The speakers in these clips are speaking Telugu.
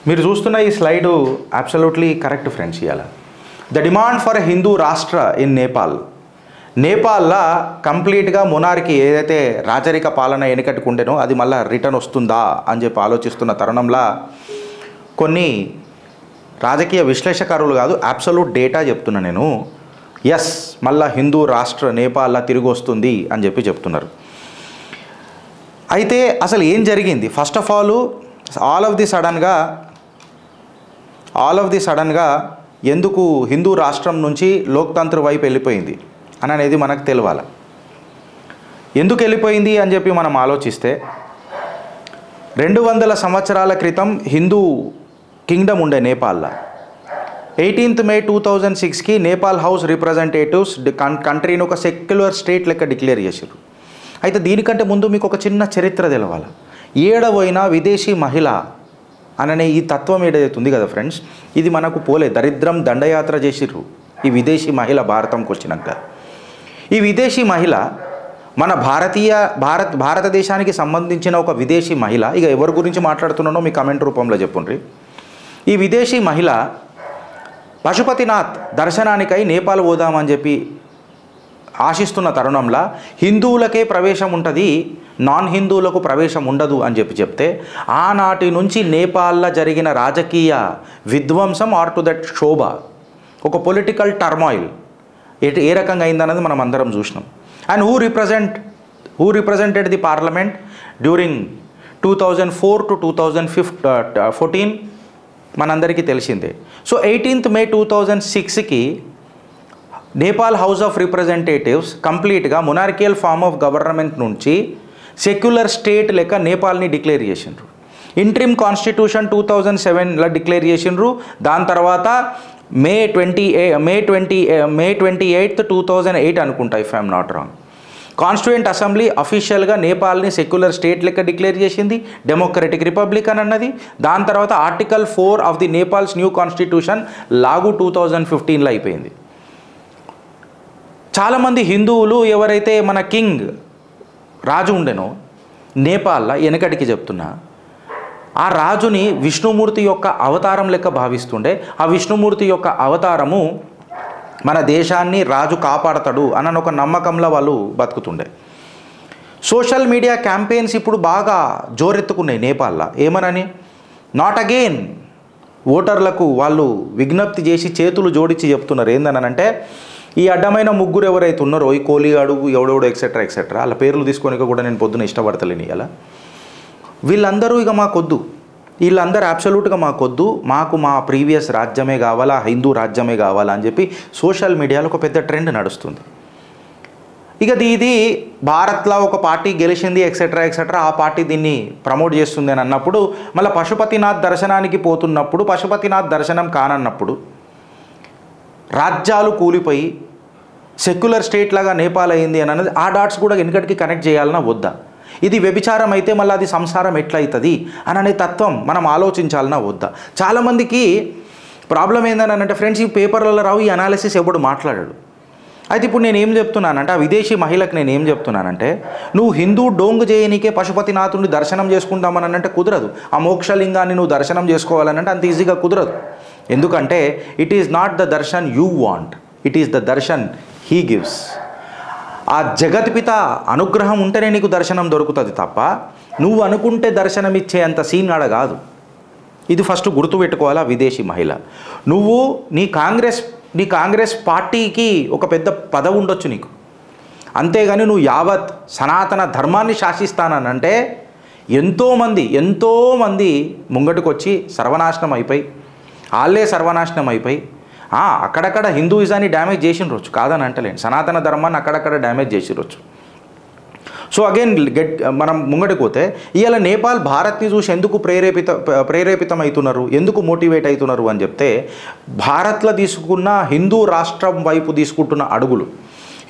మీరు చూస్తున్న ఈ స్లైడు అబ్సల్యూట్లీ కరెక్ట్ ఫ్రెండ్స్. ఇవాళ ద డిమాండ్ ఫర్ హిందూ రాష్ట్ర ఇన్ నేపాల్లో కంప్లీట్గా మొనార్కీ ఏదైతే రాజరిక పాలన వెనుకట్టుకుంటేనో అది మళ్ళీ రిటర్న్ వస్తుందా అని చెప్పి ఆలోచిస్తున్న తరుణంలో కొన్ని రాజకీయ విశ్లేషకారులు కాదు, అబ్సల్యూట్ డేటా చెప్తున్నా నేను, ఎస్ మళ్ళా హిందూ రాష్ట్ర నేపాల్లో తిరిగి వస్తుంది అని చెప్పి చెప్తున్నారు. అయితే అసలు ఏం జరిగింది? First of all of the సడన్గా ఎందుకు హిందూ రాష్ట్రం నుంచి లోక్తంత్ర వైపు వెళ్ళిపోయింది అని అనేది మనకు తెలియాలి. ఎందుకు వెళ్ళిపోయింది అని చెప్పి మనం ఆలోచిస్తే 200 సంవత్సరాల క్రితం హిందూ కింగ్డమ్ ఉండే నేపాల్లో 18th May 2006కి నేపాల్ హౌస్ రిప్రజెంటేటివ్స్ కంట్రీని ఒక సెక్యులర్ స్టేట్ లెక్క డిక్లేర్ చేశారు. అయితే దీనికంటే ముందు మీకు ఒక చిన్న చరిత్ర తెలవాలి. ఏడవైనా విదేశీ మహిళ అననే ఈ తత్వం ఏదైతుంది కదా ఫ్రెండ్స్, ఇది మనకు పోలే, దరిద్రం దండయాత్ర చేసిర్రు ఈ విదేశీ మహిళ భారతంకి వచ్చినాక. ఈ విదేశీ మహిళ మన భారతదేశానికి సంబంధించిన ఒక విదేశీ మహిళ, ఇక ఎవరి గురించి మాట్లాడుతున్నానో మీ కమెంట్ రూపంలో చెప్పుండ్రి. ఈ విదేశీ మహిళ పశుపతినాథ్ దర్శనానికై నేపాల్ పోదామని చెప్పి ఆశిస్తున్న తరుణంలో హిందువులకే ప్రవేశం ఉంటుంది, నాన్ హిందువులకు ప్రవేశం ఉండదు అని చెప్తే ఆనాటి నుంచి నేపాల్లో జరిగిన రాజకీయ విధ్వంసం ఆర్ టు దట్ శోభ, ఒక పొలిటికల్ టర్మాయిల్ ఏ రకంగా అయిందన్నది మనం అందరం చూసినాం. And who represented the parliament during 2004 to 2014 మనందరికీ తెలిసిందే. సో 18th May 2006కి నేపాల్ హౌస్ ఆఫ్ రిప్రజెంటేటివ్స్ కంప్లీట్గా మొనార్కియల్ ఫార్మ్ ఆఫ్ గవర్నమెంట్ నుంచి సెక్యులర్ స్టేట్ లెక్క నేపాల్ని డిక్లేర్ చేసిండ్రు. ఇంట్రిమ్ కాన్స్టిట్యూషన్ 2007లో డిక్లేర్ చేసిండ్రు. దాని తర్వాత May 28th 2008 అనుకుంటా, if I'm not wrong, constituent assembly అఫీషియల్గా నేపాల్ని సెక్యులర్ స్టేట్ లెక్క డిక్లేర్ చేసింది, డెమోక్రటిక్ రిపబ్లిక్ అని అన్నది. దాని తర్వాత article 4 of the Nepal's new constitution లాగు 2015లో అయిపోయింది. చాలామంది హిందువులు ఎవరైతే మన కింగ్ రాజు ఉండెనో నేపాల్లో వెనకటికి చెప్తున్నా, ఆ రాజుని విష్ణుమూర్తి యొక్క అవతారం లెక్క భావిస్తుండే. ఆ విష్ణుమూర్తి యొక్క అవతారము మన దేశాన్ని రాజు కాపాడతాడు అన్న ఒక నమ్మకంలో వాళ్ళు బతుకుతుండే. సోషల్ మీడియా క్యాంపెయిన్స్ ఇప్పుడు బాగా జోరెత్తుకున్నాయి నేపాల్లో. ఏమనని నాట్ అగైన్ ఓటర్లకు వాళ్ళు విజ్ఞప్తి చేసి చేతులు జోడించి చెప్తున్నారు. ఏందనంటే ఈ అడ్డమైన ముగ్గురు ఎవరైతే ఉన్నారో, ఈ కోలిగాడు ఎవడెవడో ఎక్సెట్రా వాళ్ళ పేర్లు తీసుకొని కూడా నేను పొద్దున ఇష్టపడతలేని ఇలా, వీళ్ళందరూ ఇక మాకొద్దు, వీళ్ళందరూ అబ్సల్యూట్గా మాకొద్దు, మాకు మా ప్రీవియస్ రాజ్యమే కావాలా, హిందూ రాజ్యమే కావాలా అని చెప్పి సోషల్ మీడియాలో ఒక పెద్ద ట్రెండ్ నడుస్తుంది. ఇక ఇది భారత్లో ఒక పార్టీ గెలిచింది ఎక్సెట్రా ఆ పార్టీ దీన్ని ప్రమోట్ చేస్తుంది అని అన్నప్పుడు, మళ్ళీ పశుపతినాథ్ దర్శనానికి పోతున్నప్పుడు పశుపతినాథ్ దర్శనం కానన్నప్పుడు రాజ్యాలు కూలిపోయి సెక్యులర్ స్టేట్ లాగా నేపాల్ అయింది అని అన్నది ఆ డాట్స్ కూడా వెనకటికి కనెక్ట్ చేయాలన్నా వద్దా? ఇది వ్యభిచారం అయితే మళ్ళీ అది సంసారం ఎట్లయితుంది అని అనే తత్వం మనం ఆలోచించాలన్నా వద్దా? చాలామందికి ప్రాబ్లం ఏందని అంటే ఫ్రెండ్స్, ఈ పేపర్లలో రావు, ఈ అనాలిసిస్ ఎవడు మాట్లాడాడు. అయితే ఇప్పుడు నేను ఏం చెప్తున్నానంటే, ఆ విదేశీ మహిళకు నేను ఏం చెప్తున్నానంటే, నువ్వు హిందూ డోంగు చేయనికే పశుపతినాథుని దర్శనం చేసుకుంటామని అంటే కుదరదు. ఆ మోక్షలింగాన్ని నువ్వు దర్శనం చేసుకోవాలనంటే అంత ఈజీగా కుదరదు. ఎందుకంటే it is not the Darshan you want, it is the Darshan he gives. ఆ జగత్పిత అనుగ్రహం ఉంటేనే నీకు దర్శనం దొరుకుతుంది తప్ప నువ్వు అనుకుంటే దర్శనం ఇచ్చే అంత సీన్ ఆడ కాదు. ఇది ఫస్ట్ గుర్తుపెట్టుకోవాలా విదేశీ మహిళ. నువ్వు నీ కాంగ్రెస్ పార్టీకి ఒక పెద్ద పదవి ఉండొచ్చు నీకు, అంతేగాని నువ్వు యావత్ సనాతన ధర్మాన్ని శాసిస్తానంటే ఎంతోమంది ముంగటికి వచ్చి సర్వనాశనం అయిపోయి వాళ్ళే సర్వనాశనం అయిపోయి అక్కడక్కడ హిందూయిజాన్ని డ్యామేజ్ చేసినరొచ్చు, కాదని అంటలేను, సనాతన ధర్మాన్ని అక్కడక్కడ డ్యామేజ్ చేసిరొచ్చు. సో అగైన్ మనం ముంగటికి పోతే ఇవాళ నేపాల్ భారత్ని చూసి ఎందుకు ప్రేరేపితం అవుతున్నారు, ఎందుకు మోటివేట్ అవుతున్నారు అని చెప్తే, భారత్లో తీసుకున్న హిందూ రాష్ట్రం వైపు తీసుకుంటున్న అడుగులు,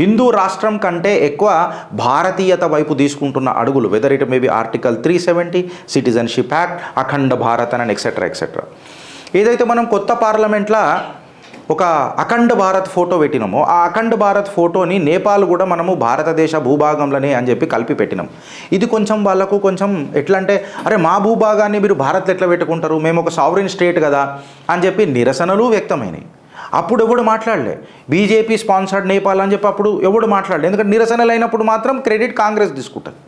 హిందూ రాష్ట్రం కంటే ఎక్కువ భారతీయత వైపు తీసుకుంటున్న అడుగులు, whether it maybe article 370, citizenship act, Akhand Bharat అని ఎక్సెట్రా. ఏదైతే మనం కొత్త పార్లమెంట్లో ఒక అఖండ భారత్ ఫోటో పెట్టినామో ఆ అఖండ భారత్ ఫోటోని నేపాల్ కూడా మనము భారతదేశ భూభాగంలోనే అని చెప్పి కలిపి పెట్టినాం. ఇది కొంచెం వాళ్ళకు కొంచెం ఎట్లా అంటే అరే మా భూభాగాన్ని మీరు భారత్లో ఎట్లా పెట్టుకుంటారు, మేము ఒక సావరిన్ స్టేట్ కదా అని చెప్పి నిరసనలు వ్యక్తమైనాయి. అప్పుడు ఎవడు మాట్లాడలే, బీజేపీ స్పాన్సర్డ్ నేపాల్ అని చెప్పి అప్పుడు ఎవడు మాట్లాడలే. ఎందుకంటే నిరసనలు అయినప్పుడు మాత్రం క్రెడిట్ కాంగ్రెస్ తీసుకుంటుంది.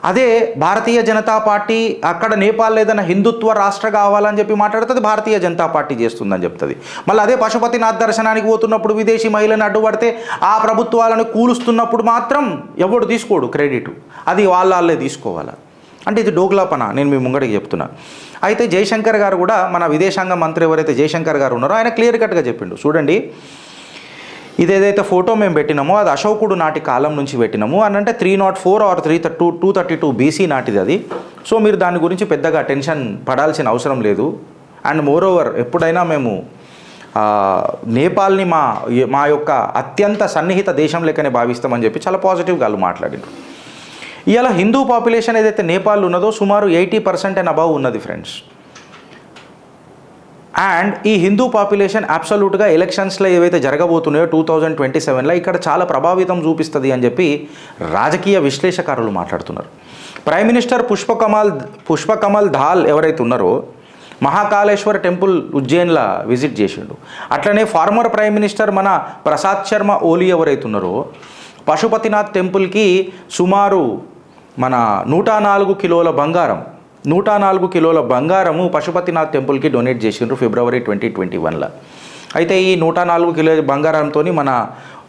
అదే భారతీయ జనతా పార్టీ అక్కడ నేపాల్ ఏదైనా హిందుత్వ రాష్ట్ర కావాలని చెప్పి మాట్లాడుతుంది, భారతీయ జనతా పార్టీ చేస్తుందని చెప్తుంది. మళ్ళీ అదే పశుపతినాథ్ దర్శనానికి పోతున్నప్పుడు విదేశీ మహిళలను అడ్డుపడితే ఆ ప్రభుత్వాలను కూలుస్తున్నప్పుడు మాత్రం ఎవడు తీసుకోడు క్రెడిట్, అది వాళ్ళే తీసుకోవాలి. అంటే ఇది డోగ్లాపన, నేను మీ ముంగడికి చెప్తున్నా. అయితే జయశంకర్ గారు కూడా, మన విదేశాంగ మంత్రి ఎవరైతే జయశంకర్ గారు ఉన్నారో ఆయన క్లియర్ కట్గా చెప్పిండు. చూడండి, ఇదేదైతే ఫోటో మేము పెట్టినామో అది అశోకుడు నాటి కాలం నుంచి పెట్టినాము అని అంటే 304 ఆర్ 232 BC నాటిది అది. సో మీరు దాని గురించి పెద్దగా టెన్షన్ పడాల్సిన అవసరం లేదు. అండ్ మోర్ ఓవర్ ఎప్పుడైనా మేము నేపాల్ని మా యొక్క అత్యంత సన్నిహిత దేశం లెక్కనే భావిస్తామని చెప్పి చాలా పాజిటివ్గా వాళ్ళు మాట్లాడారు. ఇవాళ హిందూ పాపులేషన్ ఏదైతే నేపాల్ ఉన్నదో సుమారు 80% అండ్ అబవ్ ఉన్నది ఫ్రెండ్స్. అండ్ ఈ హిందూ పాపులేషన్ అబ్సల్యూట్గా ఎలక్షన్స్లో ఏవైతే జరగబోతున్నాయో 2027లో ఇక్కడ చాలా ప్రభావితం చూపిస్తుంది అని చెప్పి రాజకీయ విశ్లేషకారులు మాట్లాడుతున్నారు. ప్రైమ్ మినిస్టర్ పుష్పకమల్ దాల్ ఎవరైతే ఉన్నారో మహాకాళేశ్వర టెంపుల్ ఉజ్జయిన్లో విజిట్ చేసిండు. అట్లనే ఫార్మర్ ప్రైమ్ మినిస్టర్ మన ప్రసాద్ శర్మ ఓలీ ఎవరైతే ఉన్నారో పశుపతినాథ్ టెంపుల్కి సుమారు మన 104 కిలోల బంగారము పశుపతినాథ్ టెంపుల్కి డొనేట్ చేసిండ్రు ఫిబ్రవరి 2021లో. అయితే ఈ 104 కిలోల బంగారంతో మన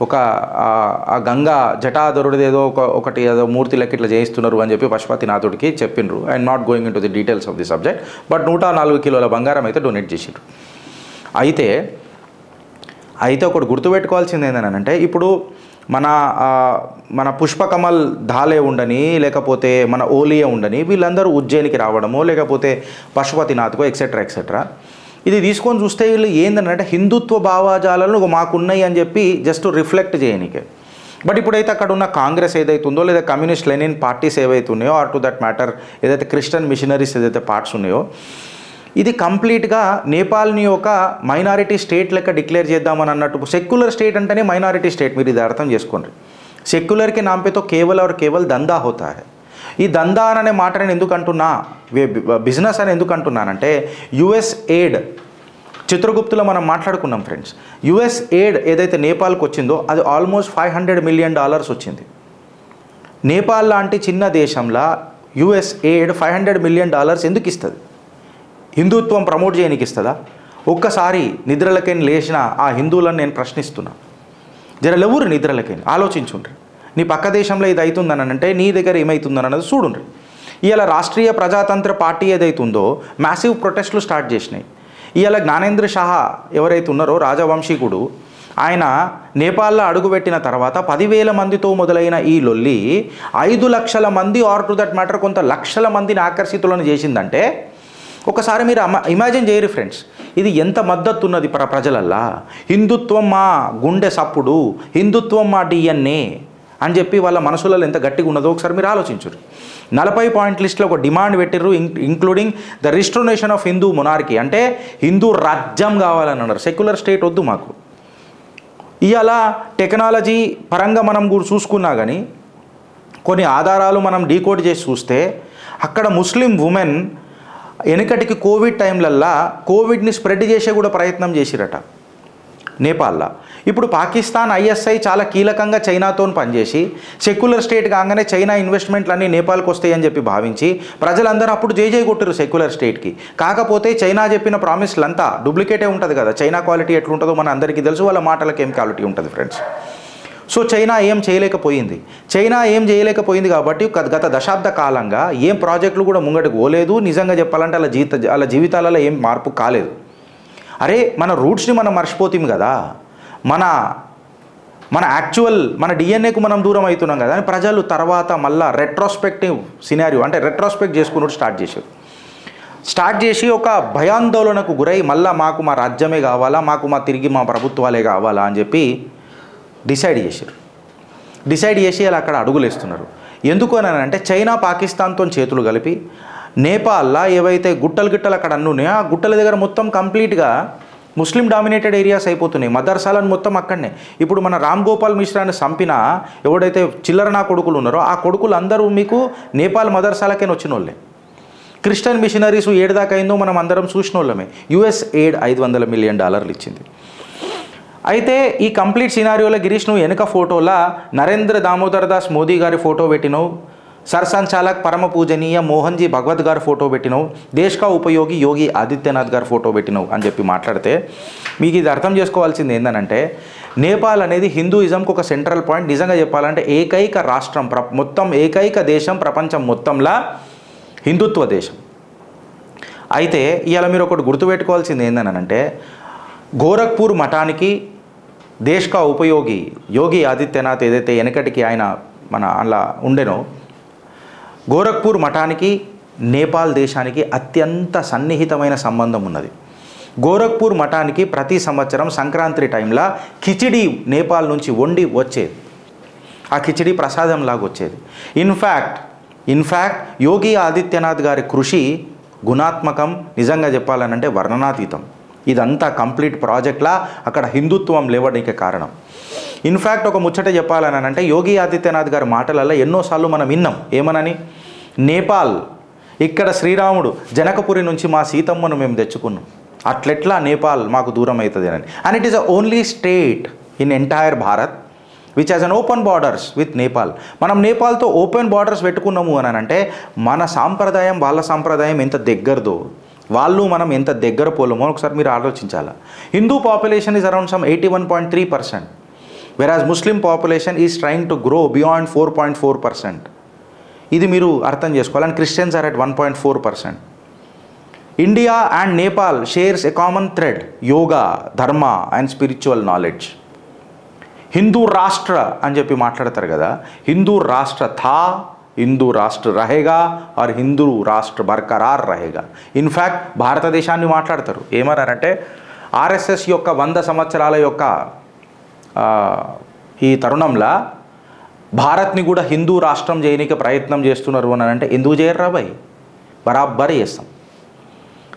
ఒక గంగా జటాధరుడిది ఒకటి ఏదో మూర్తి లెక్క ఇట్లా చేయిస్తున్నారు అని చెప్పి పశుపతినాథుడికి చెప్పిండ్రు. I'm not going in to the details of the subject, but 104 కిలోల బంగారం అయితే డొనేట్ చేసిండ్రు. అయితే ఒకటి గుర్తుపెట్టుకోవాల్సింది ఏంటంటే ఇప్పుడు మన పుష్పకమల్ ధాలే ఉండని లేకపోతే మన ఓలియే ఉండని వీళ్ళందరూ ఉజ్జయినికి రావడమో లేకపోతే పశుపతినాథ్కో ఎక్సెట్రా ఇది తీసుకొని చూస్తే వీళ్ళు ఏంటంటే హిందుత్వ భావాజాలను మాకున్నాయి అని చెప్పి జస్ట్ రిఫ్లెక్ట్ చేయనికే. బట్ ఇప్పుడైతే అక్కడ ఉన్న కాంగ్రెస్ ఏదైతే ఉందో లేదా కమ్యూనిస్ట్ లెనిన్ పార్టీస్ ఏవైతే ఉన్నాయో ఆర్ టు దట్ మ్యాటర్ ఏదైతే క్రిస్టియన్ మిషనరీస్ ఏదైతే పార్ట్స్ ఉన్నాయో ఇది కంప్లీట్గా నేపాల్ని ఒక మైనారిటీ స్టేట్ లెక్క డిక్లేర్ చేద్దామని అన్నట్టు. సెక్యులర్ స్టేట్ అంటేనే మైనారిటీ స్టేట్, మీరు ఇది అర్థం చేసుకోండి. సెక్యులర్కి నాంపేతో కేవల్ దందా హోతా హై. ఈ దందా అనే మాట నేను ఎందుకు అంటున్నా, బిజినెస్ అని ఎందుకు అంటున్నానంటే యుఎస్ ఎయిడ్ చిత్రగుప్తులో మనం మాట్లాడుకున్నాం ఫ్రెండ్స్. యుఎస్ ఎయిడ్ ఏదైతే నేపాల్కి వచ్చిందో అది ఆల్మోస్ట్ $500 మిలియన్ వచ్చింది. నేపాల్ లాంటి చిన్న దేశంలో యుఎస్ ఎయిడ్ $500 మిలియన్ ఎందుకు ఇస్తుంది? హిందుత్వం ప్రమోట్ చేయడానికి ఇస్తుందా? ఒక్కసారి నిద్రలకైనా లేచిన ఆ హిందువులను నేను ప్రశ్నిస్తున్నా. జరలెవరు నిద్రలకైనా ఆలోచించుండ్రి. నీ పక్క దేశంలో ఇది అవుతుందని అంటే నీ దగ్గర ఏమవుతుందని అన్నది చూడుండ్రి. ఇవాళ రాష్ట్రీయ ప్రజాతంత్ర పార్టీ ఏదైతుందో మ్యాసివ్ ప్రొటెస్టులు స్టార్ట్ చేసినాయి. ఇవాళ జ్ఞానేంద్ర షాహా ఎవరైతే ఉన్నారో రాజవంశీకుడు, ఆయన నేపాల్లో అడుగుపెట్టిన తర్వాత 10,000 మందితో మొదలైన ఈ లొల్లి 5 లక్షల మంది ఆర్ టు దట్ మ్యాటర్ కొంత లక్షల మందిని ఆకర్షితులను చేసిందంటే ఒకసారి మీరు ఇమాజిన్ చేయరు ఫ్రెండ్స్, ఇది ఎంత మద్దతు ఉన్నది ప్రజలల్లా. హిందుత్వం మా గుండె సప్పుడు, హిందుత్వం మా DNA అని చెప్పి వాళ్ళ మనసులలో ఎంత గట్టిగా ఉన్నదో ఒకసారి మీరు ఆలోచించరు. 40 పాయింట్ లిస్టులో ఒక డిమాండ్ పెట్టిర్రు, including the restoration of Hindu monarchy, అంటే హిందూ రాజ్యం కావాలని అన్నారు. సెక్యులర్ స్టేట్ వద్దు మాకు. ఇవాళ టెక్నాలజీ పరంగా మనం కూడా చూసుకున్నా కానీ కొన్ని ఆధారాలు మనం డీకోడ్ చేసి చూస్తే అక్కడ ముస్లిం ఉమెన్ వెనకటికి కోవిడ్ టైంలల్లా కోవిడ్ని స్ప్రెడ్ చేసే కూడా ప్రయత్నం చేసిరట నేపాల్లో. ఇప్పుడు పాకిస్తాన్ ISI చాలా కీలకంగా చైనాతో పనిచేసి సెక్యులర్ స్టేట్ కాగానే చైనా ఇన్వెస్ట్మెంట్లన్నీ నేపాల్కి వస్తాయని చెప్పి భావించి ప్రజలందరూ అప్పుడు జై కొట్టారు సెక్యులర్ స్టేట్కి. కాకపోతే చైనా చెప్పిన ప్రామిస్లంతా డూప్లికేటే ఉంటుంది కదా. చైనా క్వాలిటీ ఎట్లుంటుందో మన అందరికీ తెలుసు, వాళ్ళ మాటలకు ఏం క్వాలిటీ ఉంటుంది ఫ్రెండ్స్. సో చైనా ఏం చేయలేకపోయింది కాబట్టి గత దశాబ్ద కాలంగా ఏం ప్రాజెక్టులు కూడా ముంగటికి పోలేదు. నిజంగా చెప్పాలంటే వాళ్ళ జీవితాలలో ఏం మార్పు కాలేదు. అరే మన రూట్స్ని మనం మర్చిపోతాం కదా, మన యాక్చువల్ మన డిఎన్ఏకు మనం దూరం అవుతున్నాం కదా అని ప్రజలు తర్వాత మళ్ళీ రెట్రోస్పెక్టివ్ సినారియో అంటే రెట్రోస్పెక్ట్ చేసుకున్నట్టు స్టార్ట్ చేసి ఒక భయాందోళనకు గురై మళ్ళీ మాకు మా రాజ్యమే కావాలా, మాకు తిరిగి మా ప్రభుత్వాలే కావాలా అని చెప్పి డిసైడ్ చేసి అలా అక్కడ అడుగులేస్తున్నారు. ఎందుకు అని అంటే చైనా పాకిస్తాన్తో చేతులు కలిపి నేపాల్లో ఏవైతే గుట్టలు అక్కడ అన్నున్నాయో ఆ గుట్టల దగ్గర మొత్తం కంప్లీట్గా ముస్లిం డామినేటెడ్ ఏరియాస్ అయిపోతున్నాయి. మదర్సాలను మొత్తం అక్కడనే. ఇప్పుడు మన రామ్ గోపాల్ మిశ్రాని చంపిన ఎవడైతే చిల్లర నా కొడుకులు ఉన్నారో ఆ కొడుకులు అందరూ మీకు నేపాల్ మదర్సాలకే వచ్చిన వాళ్ళే. క్రిస్టియన్ మిషనరీస్ ఏడుదాకా అయిందో మనం అందరం చూసిన వాళ్ళమే. యుఎస్ ఎయిడ్ $500 మిలియన్ ఇచ్చింది. అయితే ఈ కంప్లీట్ సినారియోలో గిరీష్ నువ్వు వెనుక ఫోటోలా నరేంద్ర దామోదర్ దాస్ మోదీ గారి ఫోటో పెట్టినావు, సర్సంచాలక్ పరమ పూజనీయ మోహన్జీ భగవత్ గారు ఫోటో పెట్టినావు, దేశ్కా ఉపయోగి యోగి ఆదిత్యనాథ్ గారు ఫోటో పెట్టినావు అని చెప్పి మాట్లాడితే మీకు ఇది అర్థం చేసుకోవాల్సింది ఏంటంటే నేపాల్ అనేది హిందూయిజంకి ఒక సెంట్రల్ పాయింట్. నిజంగా చెప్పాలంటే ఏకైక రాష్ట్రం మొత్తం ఏకైక దేశం ప్రపంచం మొత్తంలో హిందుత్వ దేశం. అయితే ఇవాళ మీరు ఒకటి గుర్తుపెట్టుకోవాల్సింది ఏంటనంటే గోరఖ్పూర్ మఠానికి దేశ్కా ఉపయోగి యోగి ఆదిత్యనాథ్ ఏదైతే వెనకటికి ఆయన మన అలా ఉండెనో గోరఖ్పూర్ మఠానికి నేపాల్ దేశానికి అత్యంత సన్నిహితమైన సంబంధం ఉన్నది. గోరఖ్పూర్ మఠానికి ప్రతి సంవత్సరం సంక్రాంతి టైంలో కిచిడి నేపాల్ నుంచి వండి వచ్చేది. ఆ కిచిడి ప్రసాదంలాగా వచ్చేది. ఇన్ఫ్యాక్ట్ యోగి ఆదిత్యనాథ్ గారి కృషి గుణాత్మకం, నిజంగా చెప్పాలనంటే వర్ణనాతీతం. ఇదంతా కంప్లీట్ ప్రాజెక్ట్లా అక్కడ హిందుత్వం లేవడానికి కారణం. ఇన్ఫ్యాక్ట్ ఒక ముచ్చట చెప్పాలని అంటే యోగి ఆదిత్యనాథ్ గారి మాటలలో ఎన్నోసార్లు మనం విన్నాం. ఏమనని? నేపాల్ ఇక్కడ శ్రీరాముడు జనకపురి నుంచి మా సీతమ్మను మేము తెచ్చుకున్నాం, అట్లెట్లా నేపాల్ మాకు దూరం అవుతుంది అని. And it is a only state in entire Bharat which has an open borders with Nepal. మనం నేపాల్తో ఓపెన్ బార్డర్స్ పెట్టుకున్నాము అని అంటే మన సాంప్రదాయం వాళ్ళ సాంప్రదాయం ఎంత దగ్గరదో, వాళ్ళు మనం ఎంత దగ్గర పోలేమో ఒకసారి మీరు ఆలోచించాలి. Hindu population is around some 81.3%, whereas Muslim population is trying to grow beyond 4.4%. ఇది మీరు అర్థం చేసుకోవాలి. And Christians are at 1.4%. India and Nepal shares a common thread, yoga, dharma and spiritual knowledge. Hindu రాష్ట్ర అని చెప్పి మాట్లాడతారు కదా, హిందూ రాష్ట్ర థా, హిందూ రాష్ట్ర రహేగా ఆర్ హిందూ రాష్ట్ర బర్కరార్ రహేగా. ఇన్ఫ్యాక్ట్ భారతదేశాన్ని మాట్లాడతారు ఏమన్నారంటే ఆర్ఎస్ఎస్ యొక్క 100 సంవత్సరాల యొక్క ఈ తరుణంలో భారత్ని కూడా హిందూ రాష్ట్రం చేయడానికి ప్రయత్నం చేస్తున్నారు అని అంటే ఎందుకు చేయరు బాయ్? బరాబర్ చేస్తాం.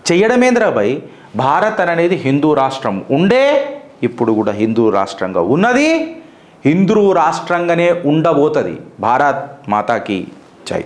చెయ్యడమేంద్రా బాయ్? భారత్ అనేది హిందూ రాష్ట్రం ఉండే, ఇప్పుడు కూడా హిందూ రాష్ట్రంగా ఉన్నది, హిందూ రాష్ట్రంగానే ఉండబోతుంది. భారత్ మాతాకి జై.